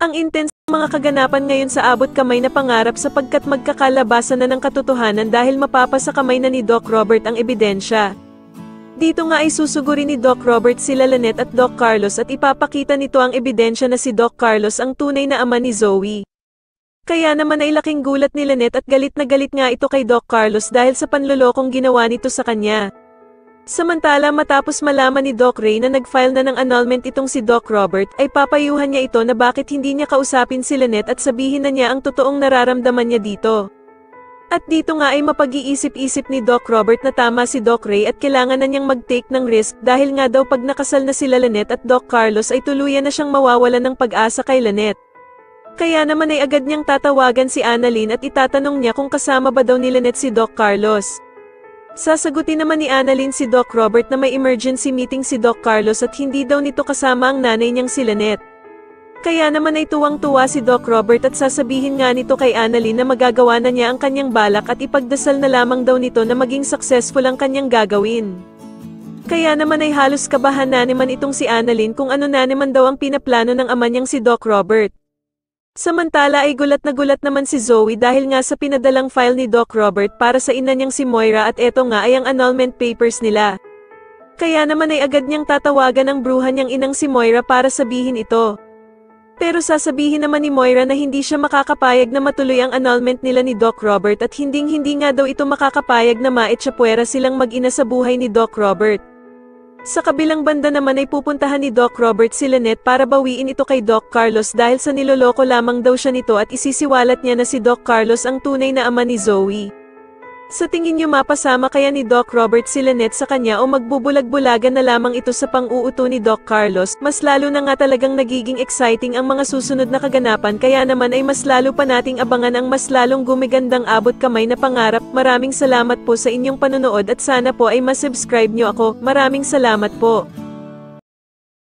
Ang intense ng mga kaganapan ngayon sa abot kamay na pangarap sapagkat magkakalabasan na ng katotohanan dahil mapapasa kamay na ni Doc Robert ang ebidensya. Dito nga ay susugurin ni Doc Robert sila Lynette at Doc Carlos at ipapakita nito ang ebidensya na si Doc Carlos ang tunay na ama ni Zoe. Kaya naman ay laking gulat ni Lynette at galit na galit nga ito kay Doc Carlos dahil sa panlolokong ginawa nito sa kanya. Samantala matapos malaman ni Doc Ray na nag-file na ng annulment itong si Doc Robert, ay papayuhan niya ito na bakit hindi niya kausapin si Lynette at sabihin na niya ang totoong nararamdaman niya dito. At dito nga ay mapag-iisip-isip ni Doc Robert na tama si Doc Ray at kailangan na niyang mag-take ng risk dahil nga daw pag nakasal na sila Lynette at Doc Carlos ay tuluyan na siyang mawawalan ng pag-asa kay Lynette. Kaya naman ay agad niyang tatawagan si Annalyn at itatanong niya kung kasama ba daw ni Lynette si Doc Carlos. Sasagutin naman ni Annalyn si Doc Robert na may emergency meeting si Doc Carlos at hindi daw nito kasama ang nanay niyang si Lynette. Kaya naman ay tuwang-tuwa si Doc Robert at sasabihin nga nito kay Annalyn na magagawa na niya ang kanyang balak at ipagdasal na lamang daw nito na maging successful ang kanyang gagawin. Kaya naman ay halos kabahan na naman itong si Annalyn kung ano na naman daw ang pinaplano ng ama niyang si Doc Robert. Samantala ay gulat naman si Zoe dahil nga sa pinadalang file ni Doc Robert para sa ina niyang si Moira at eto nga ay ang annulment papers nila. Kaya naman ay agad niyang tatawagan ang bruhan niyang inang si Moira para sabihin ito. Pero sasabihin naman ni Moira na hindi siya makakapayag na matuloy ang annulment nila ni Doc Robert at hindi nga daw ito makakapayag na maitsapuwera silang mag-ina sa buhay ni Doc Robert. Sa kabilang banda naman ay pupuntahan ni Doc Robert si Lynette para bawiin ito kay Doc Carlos dahil sa niloloko lamang daw siya nito at isisiwalat niya na si Doc Carlos ang tunay na ama ni Zoe. Sa tingin niyo mapasama kaya ni Doc Robert si Lynette sa kanya o magbubulag-bulagan na lamang ito sa pang-uuto ni Doc Carlos? Mas lalo na nga talagang nagiging exciting ang mga susunod na kaganapan kaya naman ay mas lalo pa nating abangan ang mas lalong gumigandang abot kamay na pangarap. Maraming salamat po sa inyong panonood at sana po ay masubscribe niyo ako. Maraming salamat po.